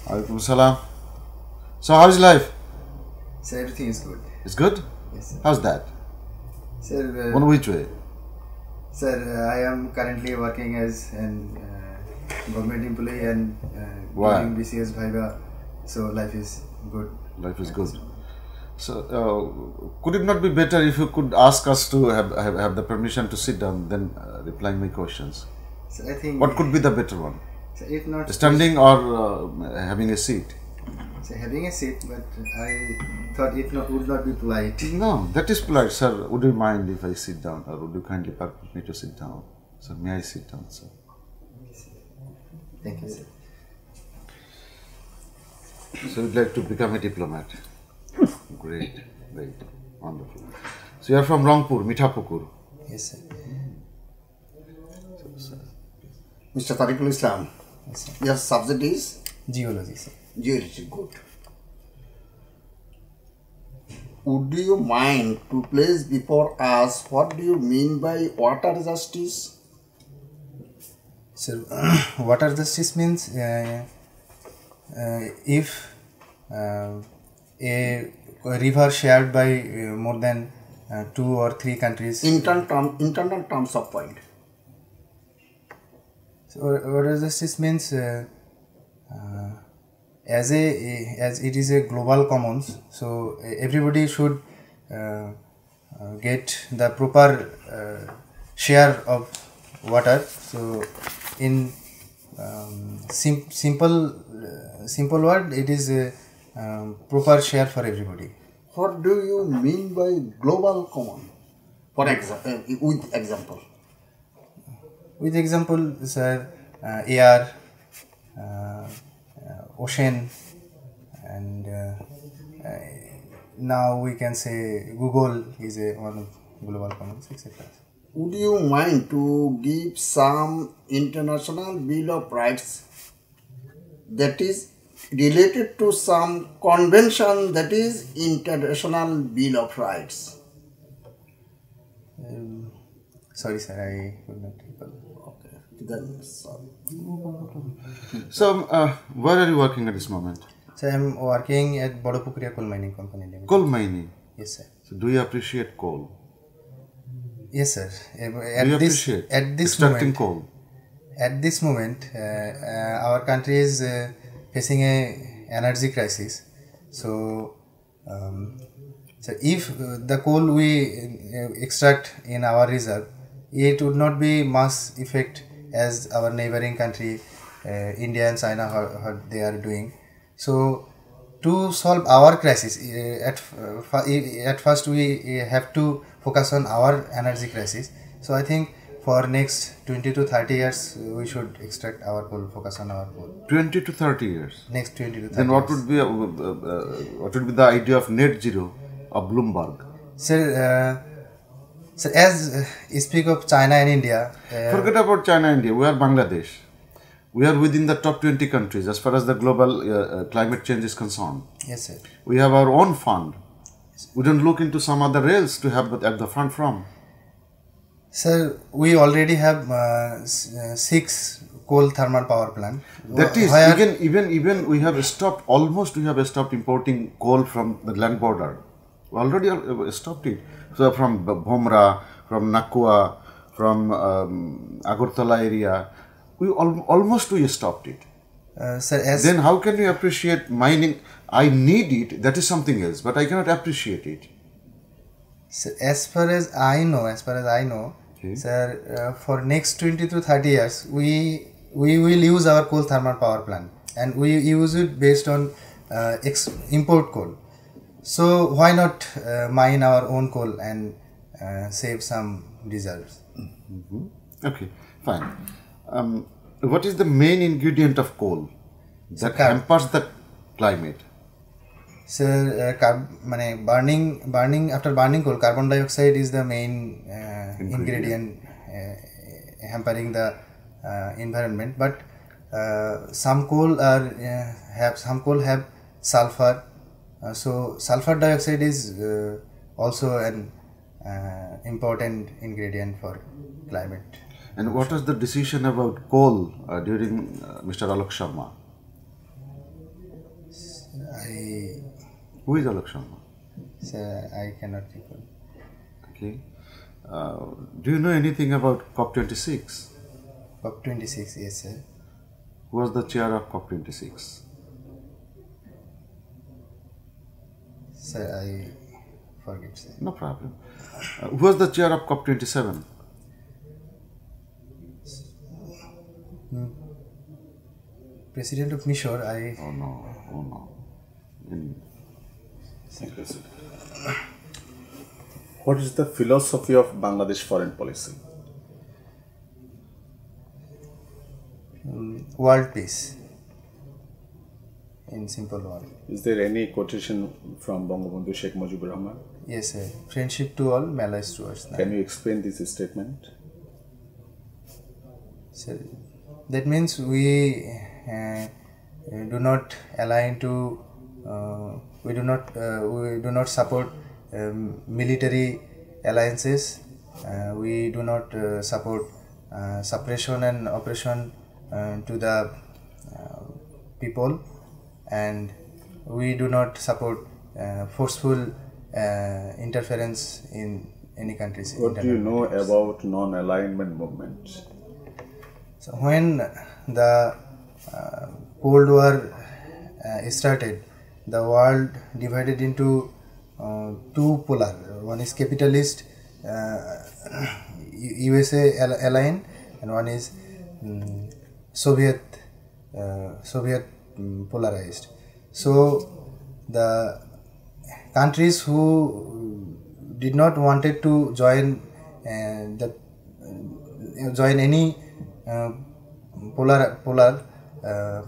Alaikum salam. So how's life? So everything is good. It's good? Yes, sir. How's that? Sir, On which way? sir, I am currently working as an government employee and Wow. doing BCS Viva. So life is good. Life is good. So could it not be better if you could ask us to have the permission to sit down, then replying my questions? So I think What could be the better one? So if not Standing or having a seat? So having a seat, but I thought it would not be polite. No, that is polite, sir. Would you mind if I sit down, or would you kindly permit me to sit down? So may I sit down, sir? Thank you, sir. So you'd like to become a diplomat? Great, great, wonderful. So you are from Rangpur, Mithapukur. Yes, sir. Mr. Tariqul Islam, Yes, sir. your subject is Geology, sir. geology. Good. Would you mind to place before us what do you mean by water justice? So water justice means if a river shared by more than 2 or 3 countries. Internal terms of point. So water justice means as it is a global commons, so everybody should get the proper share of water. So in simple word, it is a proper share for everybody. What do you mean by global common? For example, with example. With example, sir, air, ocean, and now we can say Google is one of global commons, etc. Would you mind to give some international bill of rights that is related to some convention that is international bill of rights? Sorry, sir, I could not recall. Okay, then sorry. So where are you working at this moment? So I am working at Bodopukriya Coal Mining Company Limited. Coal mining. Yes, sir. So do you appreciate coal? Yes, sir. Do you appreciate extracting coal? At this moment, our country is facing a energy crisis. So, so if the coal we extract in our reserve, it would not be much effect as our neighboring country, India and China, how they are doing. So, to solve our crisis, at first we have to focus on our energy crisis. So I think for next 20 to 30 years, we should extract our coal, focus on our coal. 20 to 30 years. Next 20 to 30 Then what years. would be the idea of net zero of Bloomberg? Sir, as you speak of China and India, Forget about China and India. We are Bangladesh. We are within the top 20 countries as far as the global climate change is concerned. yes, sir. We have our own fund. We don't look into some other rails to have the fund from. Sir, we already have 6 coal thermal power plant. That is, Where- even we have stopped, almost we have stopped importing coal from the land border. We already stopped it. So from Bhomra, from Nakua, from Agartala area, we almost we stopped it. sir, as Then how can you appreciate mining? I need it, that is something else, but I cannot appreciate it. So as far as I know, Okay. sir, for next 20 to 30 years, we will use our coal thermal power plant, and we use it based on import coal. So why not mine our own coal and save some reserves? Okay, fine. What is the main ingredient of coal that hampers the climate? Sir, after burning coal, carbon dioxide is the main ingredient hampering the environment. But some coal have sulfur. So sulfur dioxide is also an important ingredient for climate. And what was the decision about coal during Mr. Alok Sharma? Who is Alok Sharma? Sir, I cannot recall. Okay. Do you know anything about COP26? COP26, yes sir. Who was the chair of COP26? Sir, I forget sir. No problem. Who was the chair of COP27? President of Mishore, Oh no. What is the philosophy of Bangladesh foreign policy? world peace. In simple word. Is there any quotation from Bangabandhu Sheikh Mujibur Rahman? Yes sir. Friendship to all, malice towards none. Can you explain this statement? So that means we do not align to we do not support military alliances. We do not support suppression and oppression to the people, and we do not support forceful interference in any country's. What do you know about non-alignment movement? So when the Cold War started, the world divided into two polar. One is capitalist USA aligned, and one is Soviet polarized. So the countries who did not wanted to join any polar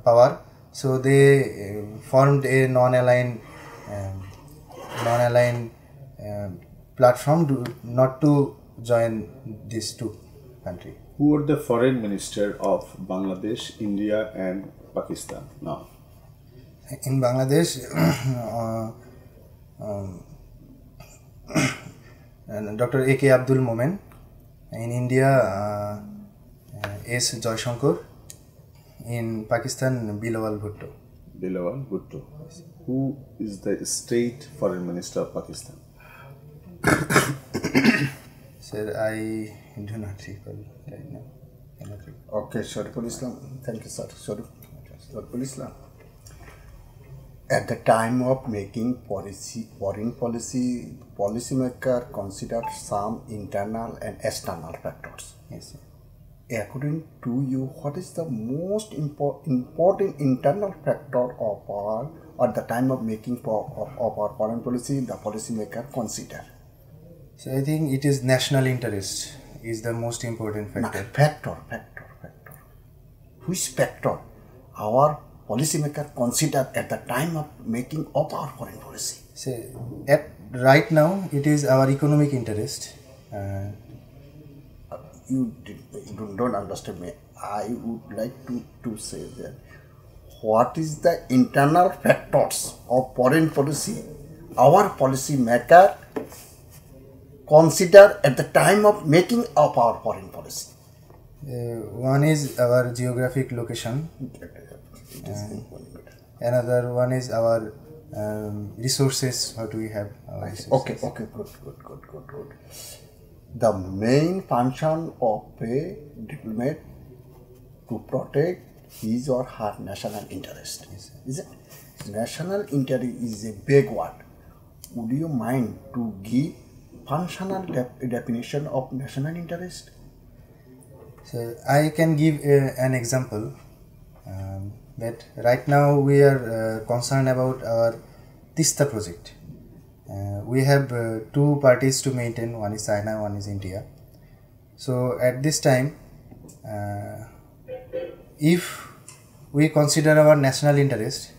power, so they formed a non-aligned platform not to join these two countries. Who are the foreign minister of Bangladesh, India and Pakistan now? In Bangladesh, Dr. A.K. Abdul Momen. In India, S. Joyshankar. In Pakistan, Bilawal Bhutto. Bilawal Bhutto. Who is the state foreign minister of Pakistan? Sir, I do not recall right now. Okay, Shariful Islam. Thank you, sir. Shariful Islam. At the time of making foreign policy, policymaker considered some internal and external factors. Yes, sir. According to you, what is the most important internal factor of our at the time of making of our foreign policy the policymaker consider? So I think it is national interest is the most important factor. Factor. Which factor our policymaker consider at the time of making of our foreign policy? So right now it is our economic interest. You don't understand me. I would like to say that what is the internal factors of foreign policy our policy maker consider at the time of making of our foreign policy? One is our geographic location. Another one is our resources. What we have. Okay, good. The main function of a diplomat to protect his or her national interest. Is it? National interest is a big word. Would you mind to give functional definition of national interest? So I can give an example that right now we are concerned about our Tista project. We have two parties to maintain, one is China, one is India. So at this time, if we consider our national interest,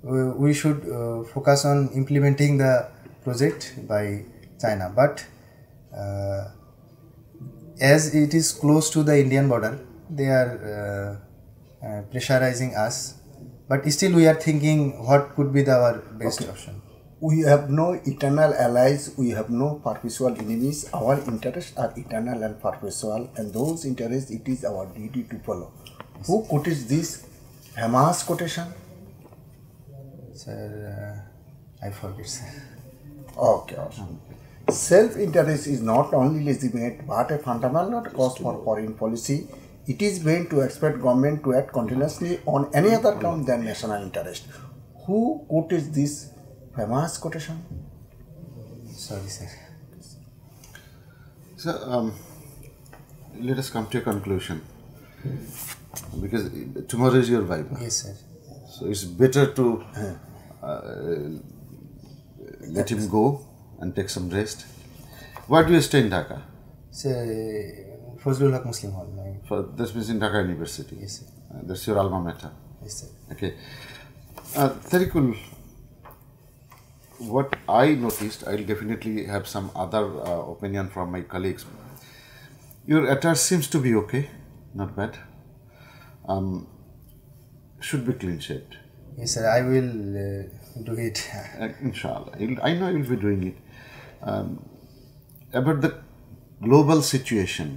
we should focus on implementing the project by China. But as it is close to the Indian border, they are pressurizing us. But still we are thinking what could be our best option. We have no eternal allies, we have no perpetual enemies. Our interests are eternal and perpetual, and those interests it is our duty to follow. Who quotes this famous quotation? Sir, I forget, sir. Okay, awesome. Self-interest is not only legitimate but a fundamental cause for foreign policy. It is meant to expect government to act continuously on any other ground than national interest. Who quoted this famous quotation? Sorry, sir. So, let us come to a conclusion. Because tomorrow is your Viva. Yes, sir. So, it's better to let him go and take some rest. Where do you stay in Dhaka? Sir, Fazlul Haq Muslim Hall. This means in Dhaka University. Yes, sir. That's your alma mater. Yes, sir. Okay. Very cool. What I noticed, I'll definitely have some other opinion from my colleagues. Your attire seems to be okay, not bad. Should be clean shaved. Yes, sir. I will do it. Inshallah. I know you'll be doing it. About the global situation,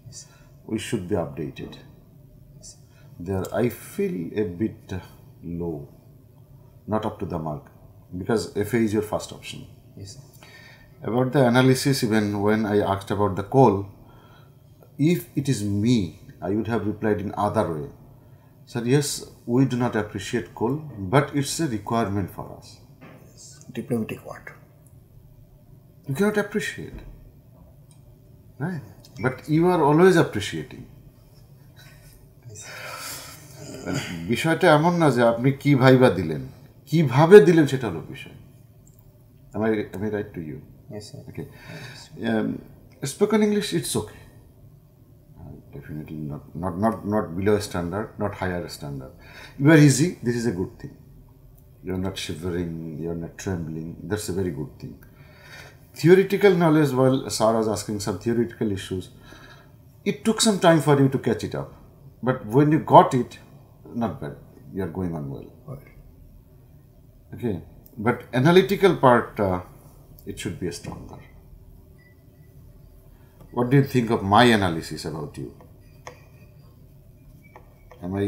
Yes, we should be updated. Yes. There, I feel a bit low, not up to the mark, because FA is your first option. Yes, sir. About the analysis, even when I asked about the coal, if it is me, I would have replied in other way. Sir, yes, we do not appreciate coal, but it's a requirement for us. Diplomatic what? You cannot appreciate, right? But you are always appreciating. বিষয়টা এমন না যে আপনি কি viva দিলেন, কিভাবে দিলেন সেটা হলো বিষয়। Am I right to you? Yes, sir. Okay. Spoken English, it's okay. Definitely not below standard, not higher standard. You are easy. This is a good thing. You are not shivering. You are not trembling. That's a very good thing. Theoretical knowledge, while Sarah was asking some theoretical issues, it took some time for you to catch it up. But when you got it, not bad. You are going on well. Okay. But analytical part, it should be stronger. What do you think of my analysis about you? Am I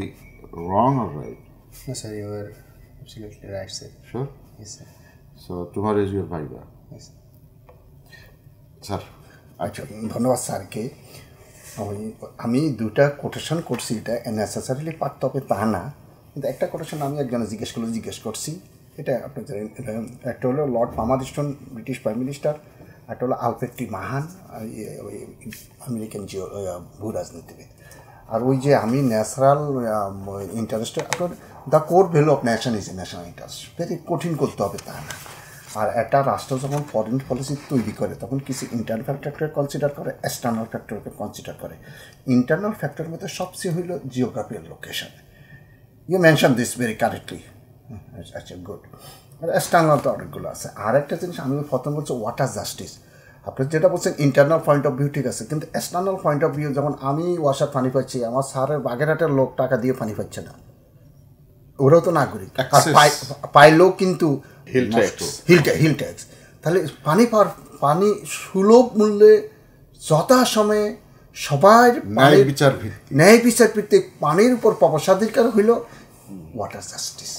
wrong or right? No, sir. You are absolutely right, sir. Sure? Yes, sir. So tomorrow is your Viva. Yes, sir. Sir, আচ্ছা ধন্যবাদ স্যারকে। আমি দুটা quotation করছি, এটা necessarily পারতে হবে তা না, কিন্তু একটা কোটেশন আমি একজনে জিজ্ঞেস করছি, এটা আপনি জানেন। একটা হলো লর্ড পামারস্টোন, ব্রিটিশ প্রাইম মিনিস্টার, একটা হলো আলফ্রেড মাহান, ওই আমেরিকান ভূ রাজনীতিবিদ। আর ওই যে আমি ন্যাচারাল ইন্টারেস্টে, আপনার the core value of nation is a national interest, very কঠিন করতে হবে তা না। আর একটা রাষ্ট্র যখন ফরেন পলিসি তৈরি করে তখন কিছু ইন্টারনাল ফ্যাক্টরকে কনসিডার করে, এক্সটার্নাল ফ্যাক্টরকে কনসিডার করে। ইন্টারনাল ফ্যাক্টরের মধ্যে সবচেয়ে হইল geographical location. You mention this very correctly. আচ্ছা, গুড। আর এক্সটার্নাল তো অনেকগুলো আছে। আর একটা জিনিস আমি প্রথম বলছি ওয়াটার জাস্টিস। আপনি যেটা বলছেন ইন্টারনাল পয়েন্ট অফ ভিউ ঠিক আছে, কিন্তু এক্সটার্নাল পয়েন্ট অফ ভিউ, যেমন আমি ওয়াসার পানি পাচ্ছি, আমার স্যারের বাগেরহাটের লোক টাকা দিয়ে পানি পাচ্ছে না, ওরাও তো নাগরিক, পাইলেও কিন্তু হিল ট্যাক্স। তাহলে পানি সুলভ মূল্যে যথাসময়ে সবার ন্যায় বিচার ভিত্তিক পানির উপর প্রবেশাধিকার হইল ওয়াটার জাস্টিস।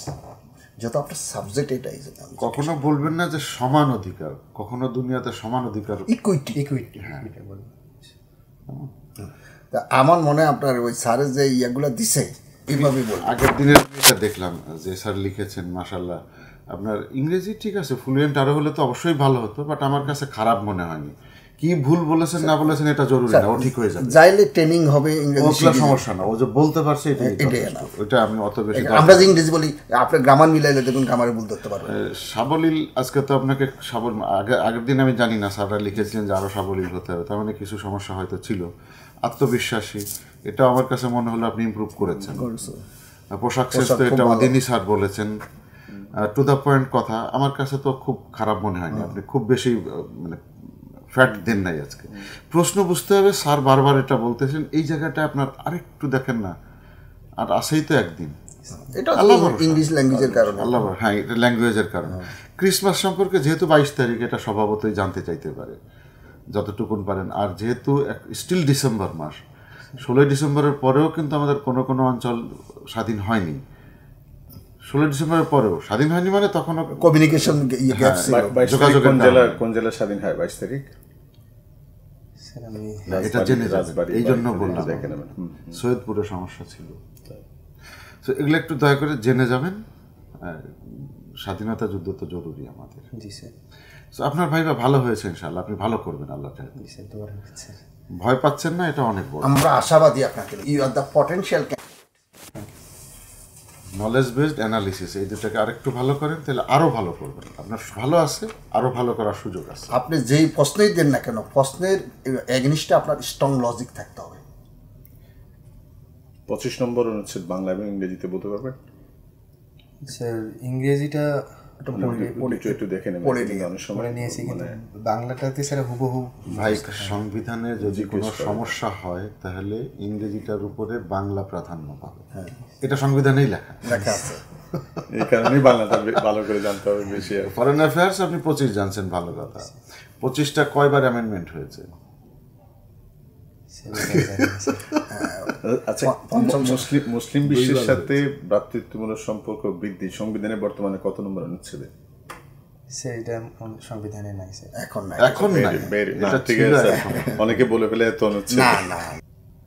যত আপনার সাবজেক্ট এটাই, কখনো বলবেন না যে সমান অধিকার, কখনো দুনিয়াতে সমান অধিকার, ইকুইটি। আমার মনে হয় আপনার ওই স্যারের যে ইয়েগুলো দিছে এইভাবে বল। আগের দিনের এটা দেখলাম যে স্যার লিখেছেন, মাশাআল্লাহ আপনার ইংরেজি ঠিক আছে, ফ্লুয়েন্ট আরো হলে তো অবশ্যই ভালো হতো, বাট আমার কাছে খারাপ মনে হয়নি। কি ভুল বলেছেন না বলেছেন এটা জরুরি না, ও ঠিক হয়ে যাবে, যাইলে ট্রেনিং হবে ইংরেজি, সমস্যা না, ও যে বলতে পারছে এটাই, ওইটা আমি অত বেশি। আমরা যে ইংরেজি বলি, আপনি গ্রামার মিলাইলে দেখুন গ্রামারে ভুল ধরতে পারবেন। সাবলীল, আজকে তো আপনাকে আগের দিন আমি জানি না স্যাররা লিখেছিলেন যে আরো সাবলীল হতে হবে, তার মানে কিছু সমস্যা হয়তো ছিল। আত্মবিশ্বাসী, এটা আমার কাছে মনে হলো আপনি ইমপ্রুভ করেছেন। পোশাক শ্রেষ্ঠ, এটা অদিনী স্যার বলেছেন। টু দ্য পয়েন্ট কথা, আমার কাছে তো খুব খারাপ মনে হয়নি, আপনি খুব বেশি মানে ফ্যাট দেন নাই আজকে। প্রশ্ন বুঝতে হবে, স্যার বারবার এটা বলতেছেন, এই জায়গাটা আপনার আরেকটু দেখেন না, আর আসেই তো একদিন। এটা ইংলিশ ল্যাঙ্গুয়েজের কারণে, হ্যাঁ, এটা ল্যাঙ্গুয়েজের কারণে। ক্রিসমাস সম্পর্কে যেহেতু 22 তারিখ, এটা স্বভাবতই জানতে চাইতে পারে যতটুকুন পারেন। আর যেহেতু স্টিল ডিসেম্বর মাস, 16 ডিসেম্বরের পরেও কিন্তু আমাদের কোনো অঞ্চল স্বাধীন হয়নি। 16 ডিসেম্বরের পরেও স্বাধীন হয়নি মানে তখনও কমিউনিকেশন গ্যাপ ছিল। 22 তারিখ কোন জেলা স্বাধীন হয়? 22 তারিখ স্যার আমি এটা জেনে যাবেন, রাজবাড়ী, এই জন্য বাড়িতে বললাম দেখে নেবেন। সৈয়দপুরে সমস্যা ছিল। তো এগুলো একটু দয়া করে জেনে যাবেন। স্বাধীনতা যুদ্ধ তো জরুরি আমাদের। জি স্যার। তো আপনার ভাইবা ভালো হয়েছে ইনশাআল্লাহ, আপনি ভালো করবেন আল্লাহ চাইলে। জি স্যার, দোয়া রাখবেন স্যার। ভয় পাচ্ছেন না, এটা অনেক বড়। আমরা আশাবাদী আপনাকে, you are the potential. Knowledge based analysis, এই দুটাকে আরেকটু ভালো করেন, তাহলে আরও ভালো করবেন। আপনার ভালো আছে, আরও ভালো করার সুযোগ আছে। আপনি যেই প্রশ্নই দেন না কেন, প্রশ্নের এগনিস্টে আপনার স্ট্রং লজিক থাকতে হবে। 25 নম্বর অনুচ্ছেদ বাংলা এবং ইংরেজিতে বলতে পারবেন? স্যার ইংরেজিটা একটু দেখে নেবেন, অনেক সময় পড়ে নিয়েছি, কিন্তু বাংলাটাতে স্যার হুবহু। ভাই, সংবিধানে যদি কোনো সমস্যা হয় তাহলে ইংরেজিটার উপরে বাংলা প্রাধান্য পাবে, এটা সংবিধানেই লেখা আছে। এই কারণেই বাংলাটা ভালো করে জানতে হবে বেশি। ফরেন অ্যাফেয়ার্স আপনি 25 জানছেন, ভালো কথা। 25টা কয়বার অ্যামেন্ডমেন্ট হয়েছে? আচ্ছা, মুসলিম বিশ্বের সাথে ভ্রাতৃত্বমূলক সম্পর্ক বৃদ্ধি সংবিধানের বর্তমানে কত নম্বর অনুচ্ছেদে? স্যার এটা সংবিধানে নাই স্যার, এখন নাই। এটা ঠিক আছে, অনেকে বলে ফেলে এত অনুচ্ছেদ। না,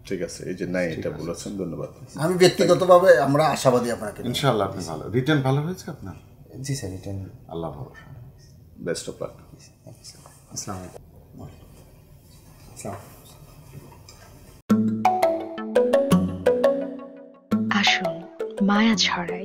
ঠিক আছে, এই যে নাই এটা বলেছেন, ধন্যবাদ। আমি ব্যক্তিগতভাবে আমরা আশাবাদী আপনাকে। ইনশাআল্লাহ আপনি ভালো, রিটেন ভালো হয়েছে আপনার। জি স্যার, রিটেন আল্লাহ ভরসা। Best of luck. আসসালামু আলাইকুম। আসুন মায়া ছড়াই।